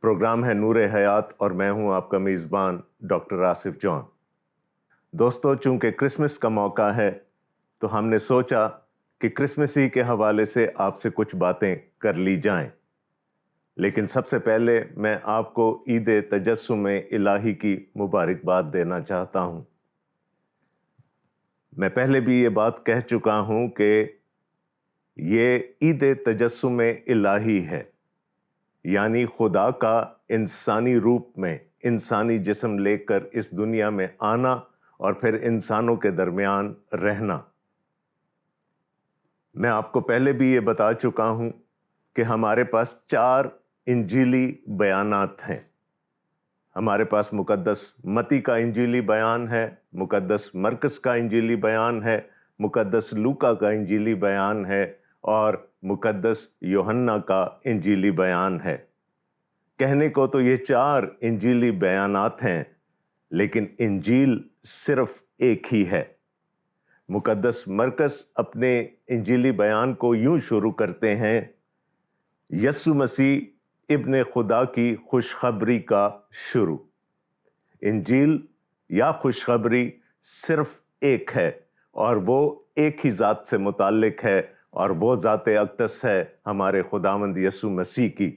Programme ہے نور حیات اور میں ہوں آپ کا میزبان ڈاکٹر آصف جون۔ دوستو، چونکہ کرسمس کا موقع ہے تو ہم نے سوچا کہ کرسمسی کے حوالے سے آپ سے کچھ باتیں کر لی جائیں، لیکن سب سے پہلے میں آپ کو عید تجسم الہی کی مبارکباد دینا چاہتا ہوں۔ میں پہلے بھی یہ بات کہہ چکا ہوں کہ یہ عید تجسم الہی ہے، یعنی خدا کا انسانی روپ میں انسانی جسم لے کر اس دنیا میں آنا اور پھر انسانوں کے درمیان رہنا۔ میں آپ کو پہلے بھی یہ بتا چکا ہوں کہ ہمارے پاس 4 انجیلی بیانات ہیں۔ ہمارے پاس مقدس متی کا انجیلی بیان ہے، مقدس مرکز کا انجیلی بیان ہے، مقدس لوکا کا انجیلی بیان ہے اور مقدس یوحنا کا انجیلی بیان ہے۔ کہنے کو تو یہ 4 انجیلی بیانات ہیں، لیکن انجیل صرف ایک ہی ہے۔ مقدس مرکز اپنے انجیلی بیان کو یوں شروع کرتے ہیں: یسوع مسیح ابن خدا کی خوشخبری کا شروع۔ انجیل یا خوشخبری صرف ایک ہے اور وہ ایک ہی ذات سے متعلق ہے، اور وہ ذات اقدس ہے ہمارے خداوند یسوع مسیح کی۔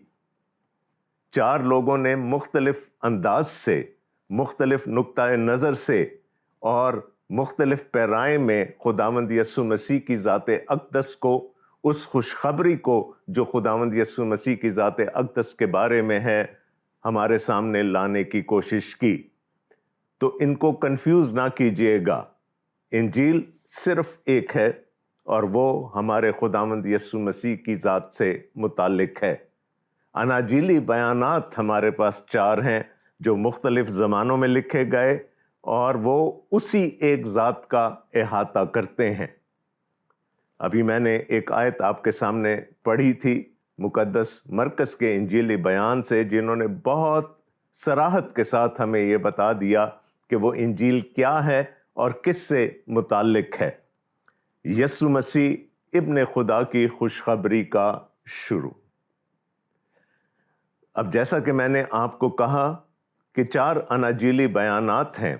4 لوگوں نے مختلف انداز سے، مختلف نقطۂ نظر سے اور مختلف پیرائے میں خداوند یسوع مسیح کی ذات اقدس کو، اس خوشخبری کو جو خداوند یسوع مسیح کی ذات اقدس کے بارے میں ہے، ہمارے سامنے لانے کی کوشش کی۔ تو ان کو کنفیوز نہ کیجیے گا، انجیل صرف ایک ہے اور وہ ہمارے خداوند یسوع مسیح کی ذات سے متعلق ہے۔ اناجیلی بیانات ہمارے پاس 4 ہیں جو مختلف زمانوں میں لکھے گئے اور وہ اسی ایک ذات کا احاطہ کرتے ہیں۔ ابھی میں نے ایک آیت آپ کے سامنے پڑھی تھی مقدس مرکز کے انجیلی بیان سے، جنہوں نے بہت صراحت کے ساتھ ہمیں یہ بتا دیا کہ وہ انجیل کیا ہے اور کس سے متعلق ہے۔ یسوع مسیح ابن خدا کی خوشخبری کا شروع۔ اب جیسا کہ میں نے آپ کو کہا کہ 4 اناجیلی بیانات ہیں،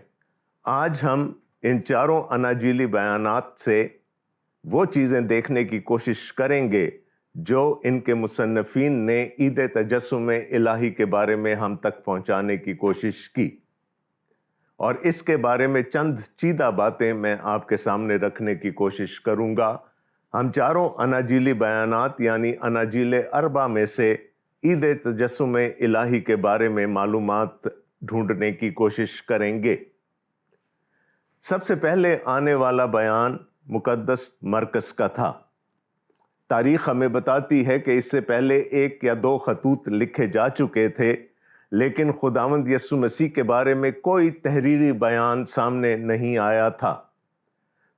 آج ہم ان 4 اناجیلی بیانات سے وہ چیزیں دیکھنے کی کوشش کریں گے جو ان کے مصنفین نے عید تجسم الہی کے بارے میں ہم تک پہنچانے کی کوشش کی، اور اس کے بارے میں چند چیدہ باتیں میں آپ کے سامنے رکھنے کی کوشش کروں گا۔ ہم 4 اناجیلی بیانات یعنی اناجیل 4 میں سے عید تجسم الہی کے بارے میں معلومات ڈھونڈنے کی کوشش کریں گے۔ سب سے پہلے آنے والا بیان مقدس مرکز کا تھا۔ تاریخ ہمیں بتاتی ہے کہ اس سے پہلے 1 یا 2 خطوط لکھے جا چکے تھے، لیکن خداوند یسوع مسیح کے بارے میں کوئی تحریری بیان سامنے نہیں آیا تھا۔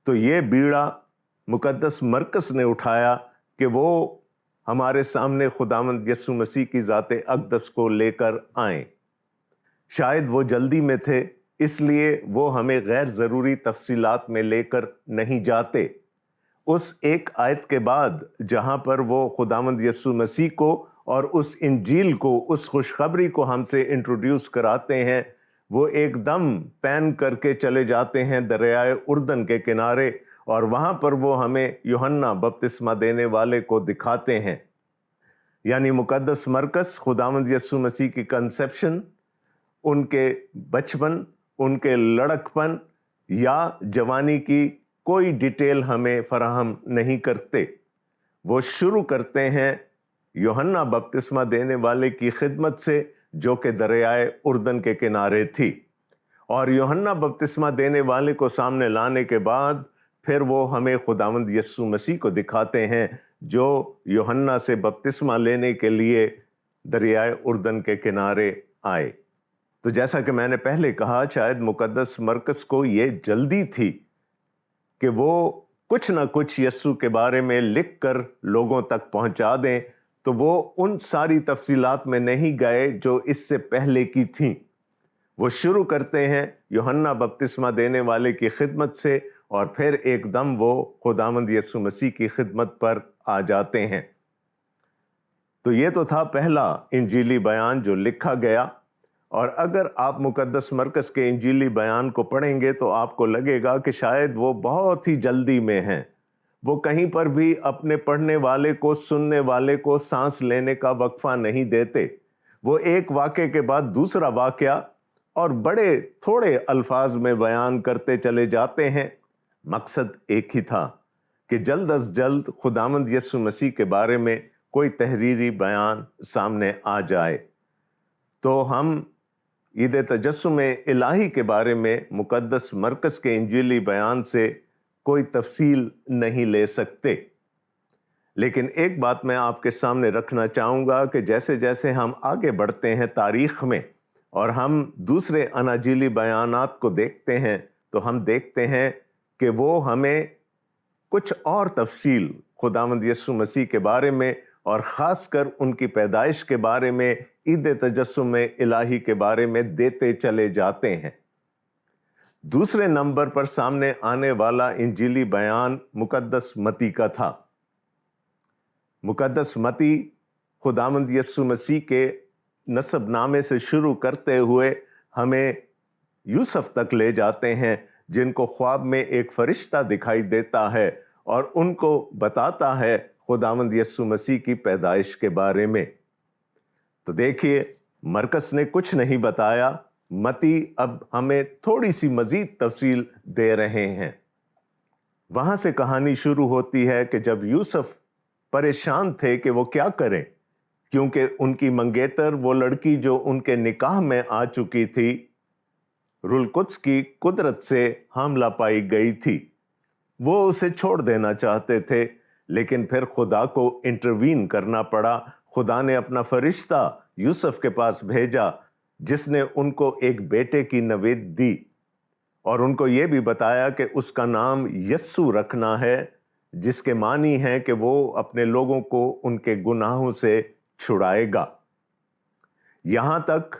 تو یہ بیڑا مقدس مرکز نے اٹھایا کہ وہ ہمارے سامنے خداوند یسوع مسیح کی ذات اقدس کو لے کر آئیں۔ شاید وہ جلدی میں تھے، اس لیے وہ ہمیں غیر ضروری تفصیلات میں لے کر نہیں جاتے۔ اس ایک آیت کے بعد جہاں پر وہ خداوند یسوع مسیح کو اور اس انجیل کو، اس خوشخبری کو ہم سے انٹروڈیوس کراتے ہیں، وہ ایک دم پین کر کے چلے جاتے ہیں دریائے اردن کے کنارے، اور وہاں پر وہ ہمیں یوحنا بپتسمہ دینے والے کو دکھاتے ہیں۔ یعنی مقدس مرکز خداوند یسوع مسیح کی کنسیپشن، ان کے بچپن، ان کے لڑکپن یا جوانی کی کوئی ڈیٹیل ہمیں فراہم نہیں کرتے۔ وہ شروع کرتے ہیں یوحنا بپتسمہ دینے والے کی خدمت سے، جو کہ دریائے اردن کے کنارے تھی، اور یوحنا بپتسمہ دینے والے کو سامنے لانے کے بعد پھر وہ ہمیں خداوند یسوع مسیح کو دکھاتے ہیں جو یوحنا سے بپتسمہ لینے کے لیے دریائے اردن کے کنارے آئے۔ تو جیسا کہ میں نے پہلے کہا، شاید مقدس مرکز کو یہ جلدی تھی کہ وہ کچھ نہ کچھ یسوع کے بارے میں لکھ کر لوگوں تک پہنچا دیں، تو وہ ان ساری تفصیلات میں نہیں گئے جو اس سے پہلے کی تھیں۔ وہ شروع کرتے ہیں یوحنا بپتسمہ دینے والے کی خدمت سے، اور پھر ایک دم وہ خداوند یسوع مسیح کی خدمت پر آ جاتے ہیں۔ تو یہ تو تھا پہلا انجیلی بیان جو لکھا گیا، اور اگر آپ مقدس مرکز کے انجیلی بیان کو پڑھیں گے تو آپ کو لگے گا کہ شاید وہ بہت ہی جلدی میں ہیں۔ وہ کہیں پر بھی اپنے پڑھنے والے کو، سننے والے کو سانس لینے کا وقفہ نہیں دیتے۔ وہ ایک واقعے کے بعد دوسرا واقعہ اور بڑے تھوڑے الفاظ میں بیان کرتے چلے جاتے ہیں۔ مقصد ایک ہی تھا کہ جلد از جلد خداوند یسوع مسیح کے بارے میں کوئی تحریری بیان سامنے آ جائے۔ تو ہم عید تجسم الہی کے بارے میں مقدس مرکز کے انجیلی بیان سے کوئی تفصیل نہیں لے سکتے۔ لیکن ایک بات میں آپ کے سامنے رکھنا چاہوں گا کہ جیسے جیسے ہم آگے بڑھتے ہیں تاریخ میں اور ہم دوسرے اناجیلی بیانات کو دیکھتے ہیں، تو ہم دیکھتے ہیں کہ وہ ہمیں کچھ اور تفصیل خداوند یسوع مسیح کے بارے میں، اور خاص کر ان کی پیدائش کے بارے میں، عید تجسم الہی کے بارے میں دیتے چلے جاتے ہیں۔ دوسرے نمبر پر سامنے آنے والا انجیلی بیان مقدس متی کا تھا۔ مقدس متی خداوند یسوع مسیح کے نسب نامے سے شروع کرتے ہوئے ہمیں یوسف تک لے جاتے ہیں، جن کو خواب میں ایک فرشتہ دکھائی دیتا ہے اور ان کو بتاتا ہے خداوند یسوع مسیح کی پیدائش کے بارے میں۔ تو دیکھیے، مرکز نے کچھ نہیں بتایا، متی اب ہمیں تھوڑی سی مزید تفصیل دے رہے ہیں۔ وہاں سے کہانی شروع ہوتی ہے کہ جب یوسف پریشان تھے کہ وہ کیا کریں، کیونکہ ان کی منگیتر، وہ لڑکی جو ان کے نکاح میں آ چکی تھی، روح القدس کی قدرت سے حاملہ پائی گئی تھی۔ وہ اسے چھوڑ دینا چاہتے تھے، لیکن پھر خدا کو انٹروین کرنا پڑا۔ خدا نے اپنا فرشتہ یوسف کے پاس بھیجا، جس نے ان کو ایک بیٹے کی نوید دی، اور ان کو یہ بھی بتایا کہ اس کا نام یسوع رکھنا ہے، جس کے معنی ہے کہ وہ اپنے لوگوں کو ان کے گناہوں سے چھڑائے گا۔ یہاں تک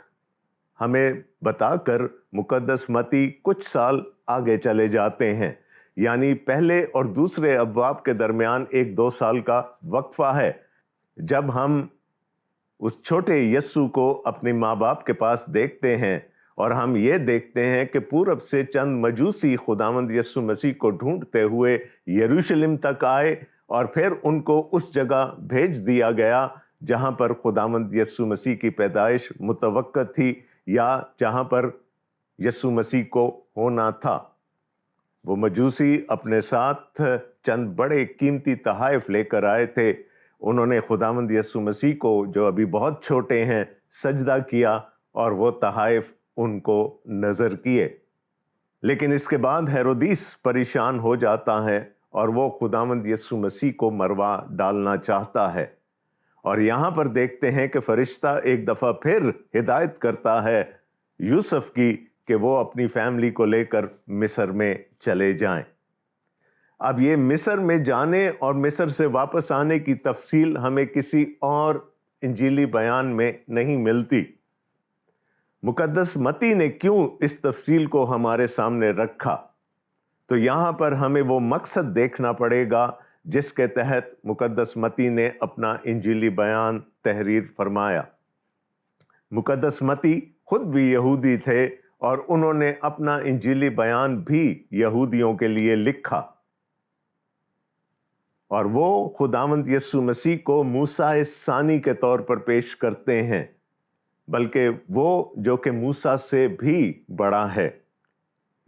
ہمیں بتا کر مقدس متی کچھ سال آگے چلے جاتے ہیں، یعنی پہلے اور دوسرے ابواب کے درمیان 1-2 سال کا وقفہ ہے، جب ہم اس چھوٹے یسوع کو اپنے ماں باپ کے پاس دیکھتے ہیں، اور ہم یہ دیکھتے ہیں کہ پورب سے چند مجوسی خداوند یسوع مسیح کو ڈھونڈتے ہوئے یروشلم تک آئے، اور پھر ان کو اس جگہ بھیج دیا گیا جہاں پر خداوند یسوع مسیح کی پیدائش متوقع تھی، یا جہاں پر یسوع مسیح کو ہونا تھا۔ وہ مجوسی اپنے ساتھ چند بڑے قیمتی تحائف لے کر آئے تھے۔ انہوں نے خداوند یسوع مسیح کو، جو ابھی بہت چھوٹے ہیں، سجدہ کیا، اور وہ تحائف ان کو نظر کیے۔ لیکن اس کے بعد ہیرودیس پریشان ہو جاتا ہے، اور وہ خداوند یسوع مسیح کو مروا ڈالنا چاہتا ہے۔ اور یہاں پر دیکھتے ہیں کہ فرشتہ ایک دفعہ پھر ہدایت کرتا ہے یوسف کی کہ وہ اپنی فیملی کو لے کر مصر میں چلے جائیں۔ اب یہ مصر میں جانے اور مصر سے واپس آنے کی تفصیل ہمیں کسی اور انجیلی بیان میں نہیں ملتی۔ مقدس متی نے کیوں اس تفصیل کو ہمارے سامنے رکھا؟ تو یہاں پر ہمیں وہ مقصد دیکھنا پڑے گا جس کے تحت مقدس متی نے اپنا انجیلی بیان تحریر فرمایا۔ مقدس متی خود بھی یہودی تھے، اور انہوں نے اپنا انجیلی بیان بھی یہودیوں کے لیے لکھا، اور وہ خداوند یسوع مسیح کو موسیٰ ثانی کے طور پر پیش کرتے ہیں، بلکہ وہ جو کہ موسیٰ سے بھی بڑا ہے۔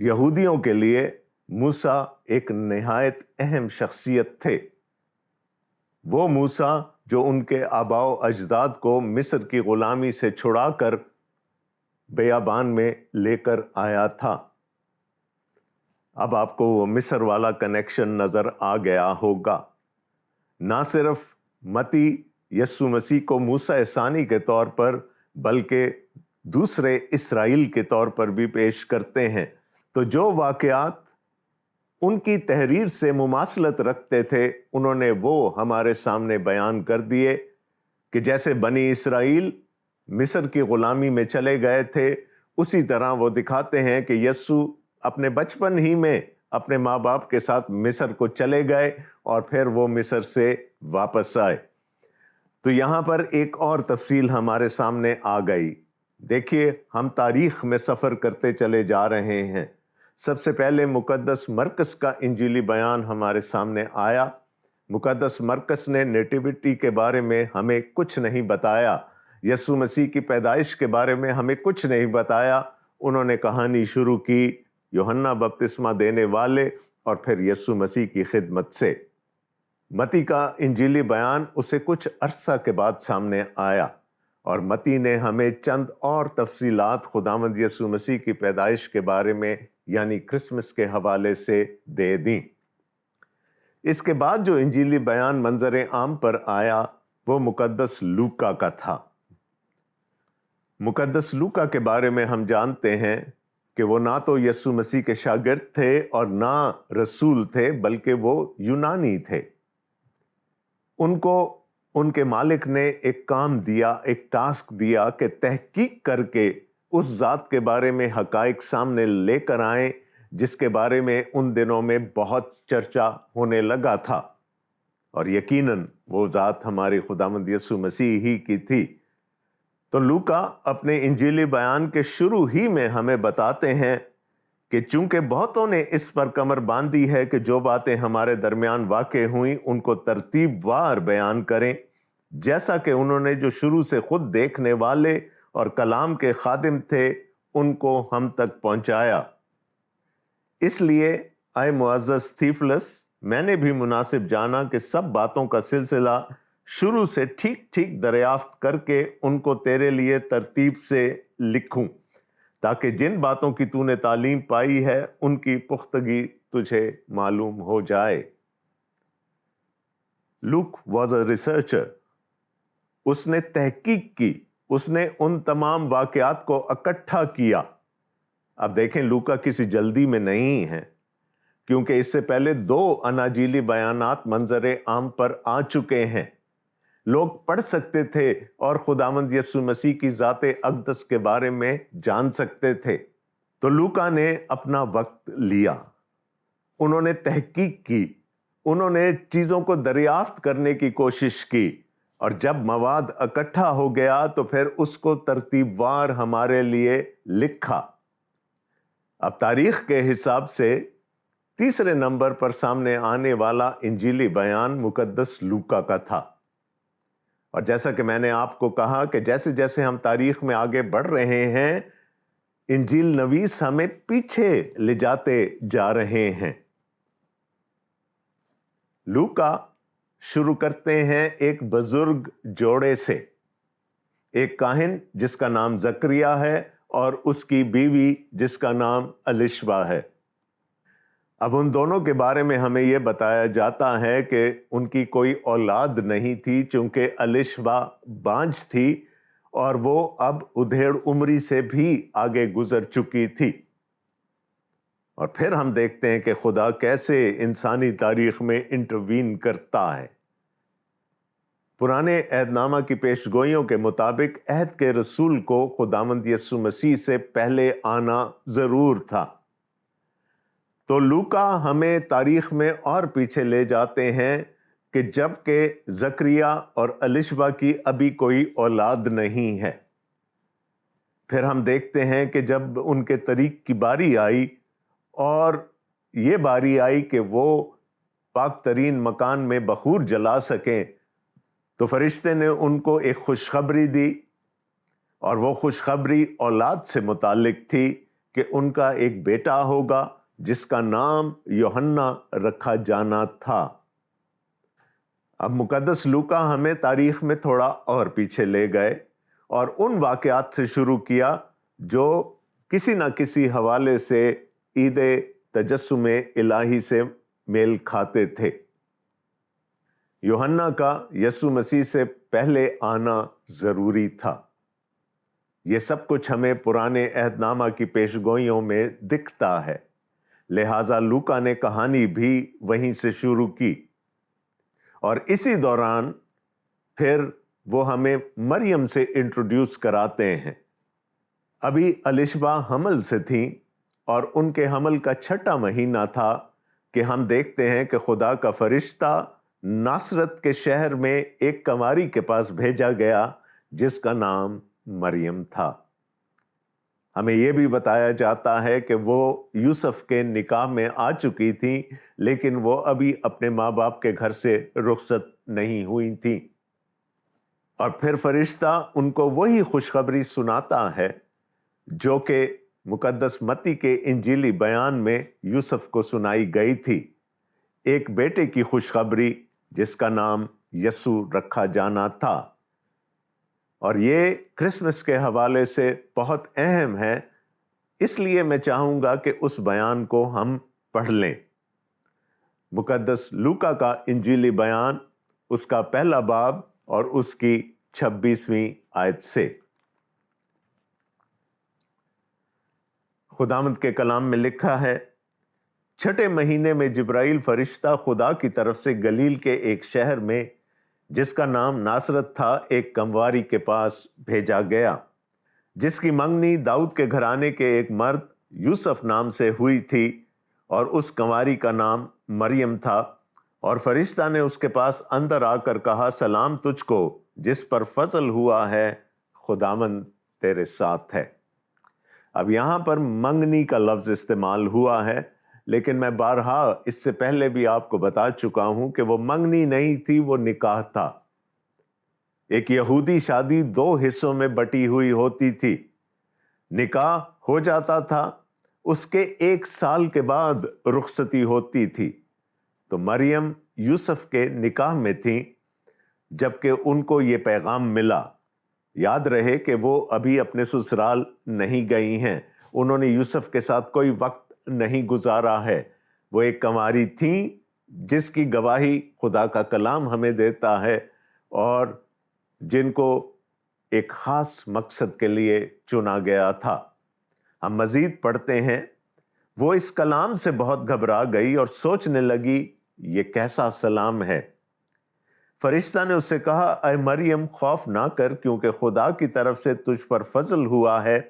یہودیوں کے لیے موسیٰ ایک نہایت اہم شخصیت تھے۔ وہ موسیٰ جو ان کے آباء و اجداد کو مصر کی غلامی سے چھڑا کر بیابان میں لے کر آیا تھا۔ اب آپ کو وہ مصر والا کنیکشن نظر آ گیا ہوگا۔ نہ صرف متی یسوع مسیح کو موسیٰ ثانی کے طور پر، بلکہ دوسرے اسرائیل کے طور پر بھی پیش کرتے ہیں۔ تو جو واقعات ان کی تحریر سے مماثلت رکھتے تھے، انہوں نے وہ ہمارے سامنے بیان کر دیے۔ کہ جیسے بنی اسرائیل مصر کی غلامی میں چلے گئے تھے، اسی طرح وہ دکھاتے ہیں کہ یسوع اپنے بچپن ہی میں اپنے ماں باپ کے ساتھ مصر کو چلے گئے اور پھر وہ مصر سے واپس آئے۔ تو یہاں پر ایک اور تفصیل ہمارے سامنے آ گئی۔ دیکھیے، ہم تاریخ میں سفر کرتے چلے جا رہے ہیں۔ سب سے پہلے مقدس مرکس کا انجیلی بیان ہمارے سامنے آیا۔ مقدس مرکس نے نیٹیوٹی کے بارے میں ہمیں کچھ نہیں بتایا، یسوع مسیح کی پیدائش کے بارے میں ہمیں کچھ نہیں بتایا۔ انہوں نے کہانی شروع کی یوحنا بپتسمہ دینے والے اور پھر یسوع مسیح کی خدمت سے۔ متی کا انجیلی بیان اسے کچھ عرصہ کے بعد سامنے آیا، اور متی نے ہمیں چند اور تفصیلات خداوند یسوع مسیح کی پیدائش کے بارے میں یعنی کرسمس کے حوالے سے دے دیں۔ اس کے بعد جو انجیلی بیان منظر عام پر آیا وہ مقدس لوکا کا تھا۔ مقدس لوکا کے بارے میں ہم جانتے ہیں کہ وہ نہ تو یسوع مسیح کے شاگرد تھے اور نہ رسول تھے، بلکہ وہ یونانی تھے۔ ان کو ان کے مالک نے ایک کام دیا، ایک ٹاسک دیا کہ تحقیق کر کے اس ذات کے بارے میں حقائق سامنے لے کر آئیں جس کے بارے میں ان دنوں میں بہت چرچا ہونے لگا تھا، اور یقیناً وہ ذات ہمارے خداوند یسوع مسیح ہی کی تھی۔ تو لوکا اپنے انجیلی بیان کے شروع ہی میں ہمیں بتاتے ہیں کہ چونکہ بہتوں نے اس پر کمر باندھی ہے کہ جو باتیں ہمارے درمیان واقع ہوئیں ان کو ترتیب وار بیان کریں، جیسا کہ انہوں نے جو شروع سے خود دیکھنے والے اور کلام کے خادم تھے ان کو ہم تک پہنچایا۔ اس لیے اے معزز تھیفلس، میں نے بھی مناسب جانا کہ سب باتوں کا سلسلہ شروع سے ٹھیک ٹھیک دریافت کر کے ان کو تیرے لیے ترتیب سے لکھوں، تاکہ جن باتوں کی تو نے تعلیم پائی ہے ان کی پختگی تجھے معلوم ہو جائے۔ لوک واز اے ریسرچر۔ اس نے تحقیق کی، اس نے ان تمام واقعات کو اکٹھا کیا۔ اب دیکھیں، لوکا کسی جلدی میں نہیں ہے، کیونکہ اس سے پہلے 2 اناجیلی بیانات منظر عام پر آ چکے ہیں۔ لوگ پڑھ سکتے تھے اور خداوند یسوع مسیح کی ذات اقدس کے بارے میں جان سکتے تھے۔ تو لوکا نے اپنا وقت لیا، انہوں نے تحقیق کی، انہوں نے چیزوں کو دریافت کرنے کی کوشش کی، اور جب مواد اکٹھا ہو گیا تو پھر اس کو ترتیب وار ہمارے لیے لکھا۔ اب تاریخ کے حساب سے تیسرے نمبر پر سامنے آنے والا انجیلی بیان مقدس لوکا کا تھا۔ اور جیسا کہ میں نے آپ کو کہا کہ جیسے جیسے ہم تاریخ میں آگے بڑھ رہے ہیں، انجیل نویس ہمیں پیچھے لے جاتے جا رہے ہیں۔ لوکا شروع کرتے ہیں ایک بزرگ جوڑے سے، ایک کاہن جس کا نام زکریا ہے اور اس کی بیوی جس کا نام الشبا ہے۔ اب ان دونوں کے بارے میں ہمیں یہ بتایا جاتا ہے کہ ان کی کوئی اولاد نہیں تھی، چونکہ الشبا بانجھ تھی اور وہ اب ادھیڑ عمری سے بھی آگے گزر چکی تھی۔ اور پھر ہم دیکھتے ہیں کہ خدا کیسے انسانی تاریخ میں انٹروین کرتا ہے۔ پرانے عہد نامہ کی پیشگوئیوں کے مطابق عہد کے رسول کو خداوند یسوع مسیح سے پہلے آنا ضرور تھا۔ تو لوکا ہمیں تاریخ میں اور پیچھے لے جاتے ہیں کہ جب کہ زکریا اور الشبا کی ابھی کوئی اولاد نہیں ہے۔ پھر ہم دیکھتے ہیں کہ جب ان کے طریق کی باری آئی اور یہ باری آئی کہ وہ پاک ترین مکان میں بخور جلا سکیں، تو فرشتے نے ان کو ایک خوشخبری دی، اور وہ خوشخبری اولاد سے متعلق تھی کہ ان کا ایک بیٹا ہوگا جس کا نام یوحنا رکھا جانا تھا۔ اب مقدس لوکا ہمیں تاریخ میں تھوڑا اور پیچھے لے گئے اور ان واقعات سے شروع کیا جو کسی نہ کسی حوالے سے عید تجسم الہی سے میل کھاتے تھے۔ یوحنا کا یسوع مسیح سے پہلے آنا ضروری تھا۔ یہ سب کچھ ہمیں پرانے عہد نامہ کی پیشگوئیوں میں دکھتا ہے، لہٰذا لوکا نے کہانی بھی وہیں سے شروع کی، اور اسی دوران پھر وہ ہمیں مریم سے انٹروڈیوس کراتے ہیں۔ ابھی الشبا حمل سے تھیں اور ان کے حمل کا 6واں مہینہ تھا کہ ہم دیکھتے ہیں کہ خدا کا فرشتہ ناصرت کے شہر میں ایک کنواری کے پاس بھیجا گیا جس کا نام مریم تھا۔ ہمیں یہ بھی بتایا جاتا ہے کہ وہ یوسف کے نکاح میں آ چکی تھی، لیکن وہ ابھی اپنے ماں باپ کے گھر سے رخصت نہیں ہوئی تھی۔ اور پھر فرشتہ ان کو وہی خوشخبری سناتا ہے جو کہ مقدس متی کے انجیلی بیان میں یوسف کو سنائی گئی تھی، ایک بیٹے کی خوشخبری جس کا نام یسوع رکھا جانا تھا۔ اور یہ کرسمس کے حوالے سے بہت اہم ہے، اس لیے میں چاہوں گا کہ اس بیان کو ہم پڑھ لیں۔ مقدس لوکا کا انجیلی بیان، اس کا 1 باب اور اس کی 26ویں آیت سے۔ خداوند کے کلام میں لکھا ہے، 6 مہینے میں جبرائیل فرشتہ خدا کی طرف سے گلیل کے ایک شہر میں جس کا نام ناصرت تھا ایک کنواری کے پاس بھیجا گیا، جس کی منگنی داؤد کے گھرانے کے ایک مرد یوسف نام سے ہوئی تھی، اور اس کنواری کا نام مریم تھا۔ اور فرشتہ نے اس کے پاس اندر آ کر کہا، سلام تجھ کو جس پر فضل ہوا ہے، خداوند تیرے ساتھ ہے۔ اب یہاں پر منگنی کا لفظ استعمال ہوا ہے، لیکن میں بارہا اس سے پہلے بھی آپ کو بتا چکا ہوں کہ وہ منگنی نہیں تھی، وہ نکاح تھا۔ ایک یہودی شادی 2 حصوں میں بٹی ہوئی ہوتی تھی۔ نکاح ہو جاتا تھا، اس کے 1 سال کے بعد رخصتی ہوتی تھی۔ تو مریم یوسف کے نکاح میں تھیں جبکہ ان کو یہ پیغام ملا۔ یاد رہے کہ وہ ابھی اپنے سسرال نہیں گئی ہیں، انہوں نے یوسف کے ساتھ کوئی وقت نہیں گزارا ہے، وہ ایک کنواری تھیں جس کی گواہی خدا کا کلام ہمیں دیتا ہے، اور جن کو ایک خاص مقصد کے لیے چنا گیا تھا۔ ہم مزید پڑھتے ہیں، وہ اس کلام سے بہت گھبرا گئی اور سوچنے لگی یہ کیسا سلام ہے۔ فرشتہ نے اس سے کہا، اے مریم خوف نہ کر، کیونکہ خدا کی طرف سے تجھ پر فضل ہوا ہے،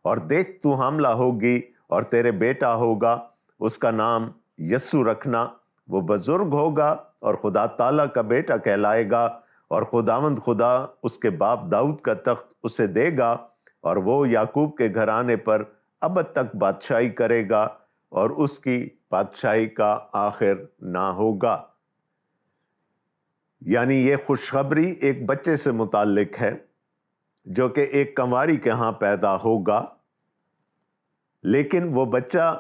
اور دیکھ تو حاملہ ہوگی اور تیرے بیٹا ہوگا، اس کا نام یسوع رکھنا۔ وہ بزرگ ہوگا اور خدا تعالیٰ کا بیٹا کہلائے گا، اور خداوند خدا اس کے باپ داؤد کا تخت اسے دے گا، اور وہ یعقوب کے گھرانے پر ابد تک بادشاہی کرے گا، اور اس کی بادشاہی کا آخر نہ ہوگا۔ یعنی یہ خوشخبری ایک بچے سے متعلق ہے جو کہ ایک کنواری کے ہاں پیدا ہوگا، لیکن وہ بچہ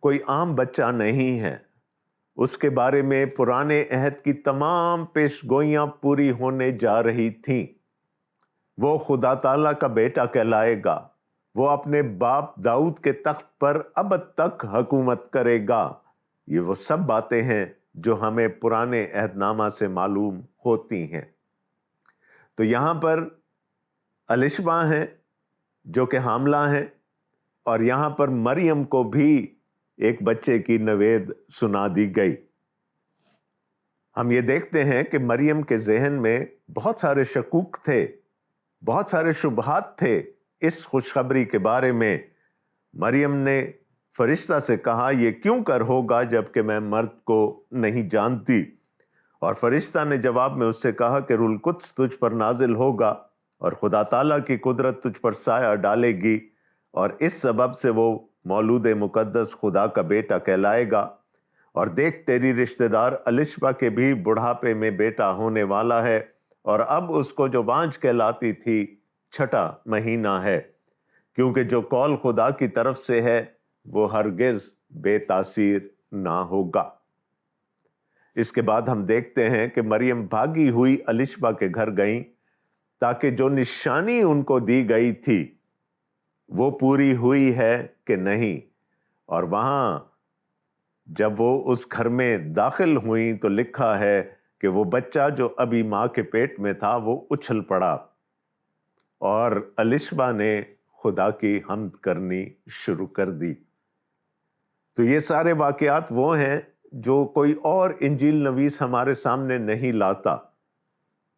کوئی عام بچہ نہیں ہے۔ اس کے بارے میں پرانے عہد کی تمام پیش گوئیاں پوری ہونے جا رہی تھیں۔ وہ خدا تعالیٰ کا بیٹا کہلائے گا، وہ اپنے باپ داؤد کے تخت پر ابد تک حکومت کرے گا۔ یہ وہ سب باتیں ہیں جو ہمیں پرانے عہد نامہ سے معلوم ہوتی ہیں۔ تو یہاں پر الشبا ہیں جو کہ حاملہ ہیں، اور یہاں پر مریم کو بھی ایک بچے کی نوید سنا دی گئی۔ ہم یہ دیکھتے ہیں کہ مریم کے ذہن میں بہت سارے شکوک تھے، بہت سارے شبہات تھے اس خوشخبری کے بارے میں۔ مریم نے فرشتہ سے کہا، یہ کیوں کر ہوگا جبکہ میں مرد کو نہیں جانتی؟ اور فرشتہ نے جواب میں اس سے کہا کہ روح القدس تجھ پر نازل ہوگا، اور خدا تعالیٰ کی قدرت تجھ پر سایہ ڈالے گی، اور اس سبب سے وہ مولود مقدس خدا کا بیٹا کہلائے گا۔ اور دیکھ تیری رشتہ دار الشبا کے بھی بڑھاپے میں بیٹا ہونے والا ہے، اور اب اس کو جو بانجھ کہلاتی تھی 6واں مہینہ ہے، کیونکہ جو قول خدا کی طرف سے ہے وہ ہرگز بے تاثیر نہ ہوگا۔ اس کے بعد ہم دیکھتے ہیں کہ مریم بھاگی ہوئی الشبا کے گھر گئیں تاکہ جو نشانی ان کو دی گئی تھی وہ پوری ہوئی ہے کہ نہیں۔ اور وہاں جب وہ اس گھر میں داخل ہوئیں تو لکھا ہے کہ وہ بچہ جو ابھی ماں کے پیٹ میں تھا وہ اچھل پڑا، اور الشبا نے خدا کی حمد کرنی شروع کر دی۔ تو یہ سارے واقعات وہ ہیں جو کوئی اور انجیل نویس ہمارے سامنے نہیں لاتا۔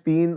3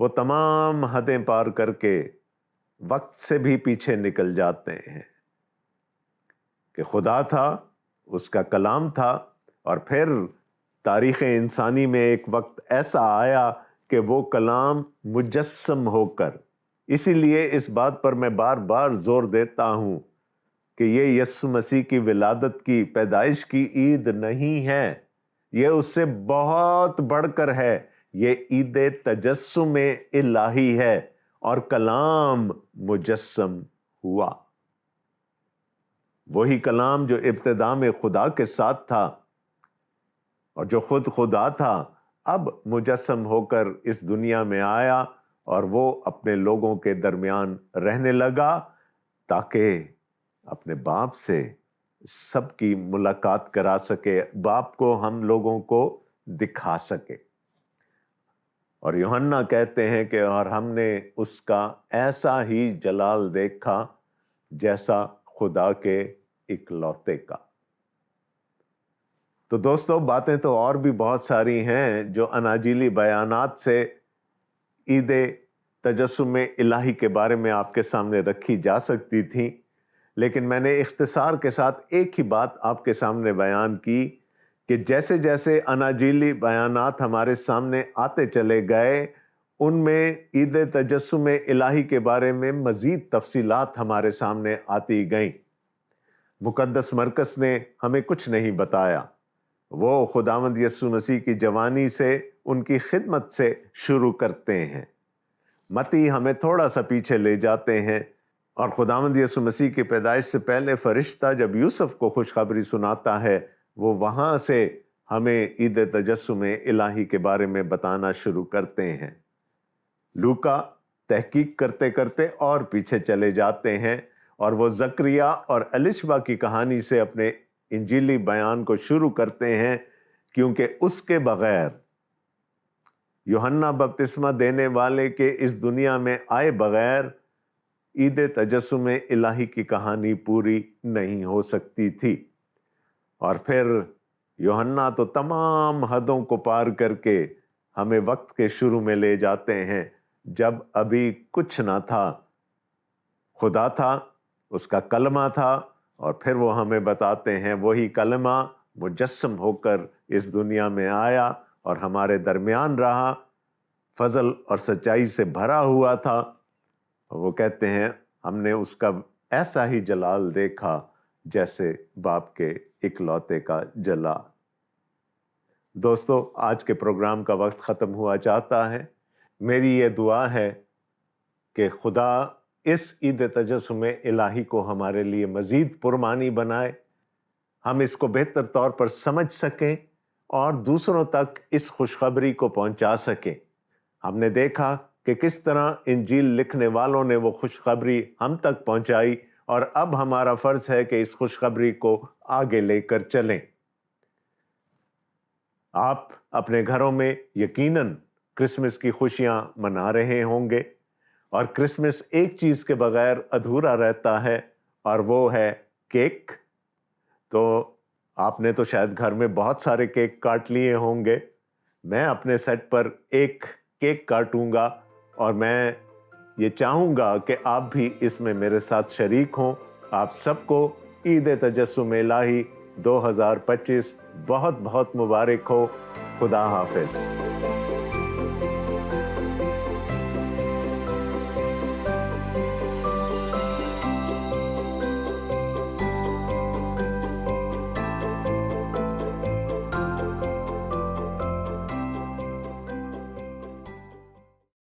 وہ تمام حدیں پار کر کے وقت سے بھی پیچھے نکل جاتے ہیں کہ خدا تھا، اس کا کلام تھا، اور پھر تاریخ انسانی میں ایک وقت ایسا آیا کہ وہ کلام مجسم ہو کر، اسی لیے اس بات پر میں بار بار زور دیتا ہوں کہ یہ یسوع مسیح کی ولادت کی، پیدائش کی عید نہیں ہے، یہ اس سے بہت بڑھ کر ہے، یہ عید تجسم الہی ہے، اور کلام مجسم ہوا۔ وہی کلام جو ابتدا میں خدا کے ساتھ تھا اور جو خود خدا تھا، اب مجسم ہو کر اس دنیا میں آیا اور وہ اپنے لوگوں کے درمیان رہنے لگا تاکہ اپنے باپ سے سب کی ملاقات کرا سکے، باپ کو ہم لوگوں کو دکھا سکے۔ اور یوحنا کہتے ہیں کہ اور ہم نے اس کا ایسا ہی جلال دیکھا جیسا خدا کے اکلوتے کا۔ تو دوستو، باتیں تو اور بھی بہت ساری ہیں جو اناجیلی بیانات سے عید تجسم الہی کے بارے میں آپ کے سامنے رکھی جا سکتی تھی، لیکن میں نے اختصار کے ساتھ ایک ہی بات آپ کے سامنے بیان کی کہ جیسے جیسے اناجیلی بیانات ہمارے سامنے آتے چلے گئے، ان میں عید تجسم الہی کے بارے میں مزید تفصیلات ہمارے سامنے آتی گئیں۔ مقدس مرکز نے ہمیں کچھ نہیں بتایا، وہ خداوند یسوع مسیح کی جوانی سے، ان کی خدمت سے شروع کرتے ہیں۔ متی ہمیں تھوڑا سا پیچھے لے جاتے ہیں، اور خداوند یسوع مسیح کی پیدائش سے پہلے فرشتہ جب یوسف کو خوشخبری سناتا ہے، وہ وہاں سے ہمیں عید تجسم الہی کے بارے میں بتانا شروع کرتے ہیں۔ لوکا تحقیق کرتے کرتے اور پیچھے چلے جاتے ہیں، اور وہ زکریا اور الشبا کی کہانی سے اپنے انجیلی بیان کو شروع کرتے ہیں، کیونکہ اس کے بغیر، یوحنا بپتسمہ دینے والے کے اس دنیا میں آئے بغیر، عید تجسم الہی کی کہانی پوری نہیں ہو سکتی تھی۔ اور پھر یوحنا تو تمام حدوں کو پار کر کے ہمیں وقت کے شروع میں لے جاتے ہیں، جب ابھی کچھ نہ تھا، خدا تھا، اس کا کلمہ تھا، اور پھر وہ ہمیں بتاتے ہیں وہی کلمہ مجسم ہو کر اس دنیا میں آیا اور ہمارے درمیان رہا، فضل اور سچائی سے بھرا ہوا تھا۔ وہ کہتے ہیں ہم نے اس کا ایسا ہی جلال دیکھا جیسے باپ کے اکلوتے کا جلال۔ دوستو، آج کے پروگرام کا وقت ختم ہوا چاہتا ہے۔ میری یہ دعا ہے کہ خدا اس عید تجسم الہی کو ہمارے لیے مزید پرمانی بنائے، ہم اس کو بہتر طور پر سمجھ سکیں اور دوسروں تک اس خوشخبری کو پہنچا سکیں۔ ہم نے دیکھا کہ کس طرح انجیل لکھنے والوں نے وہ خوشخبری ہم تک پہنچائی، اور اب ہمارا فرض ہے کہ اس خوشخبری کو آگے لے کر چلیں۔ آپ اپنے گھروں میں یقیناً کرسمس کی خوشیاں منا رہے ہوں گے، اور کرسمس ایک چیز کے بغیر ادھورا رہتا ہے، اور وہ ہے کیک۔ تو آپ نے تو شاید گھر میں بہت سارے کیک کاٹ لیے ہوں گے۔ میں اپنے سیٹ پر ایک کیک کاٹوں گا، اور میں یہ چاہوں گا کہ آپ بھی اس میں میرے ساتھ شریک ہوں۔ آپ سب کو عید تجسم الہی 2025 بہت بہت مبارک ہو۔ خدا حافظ۔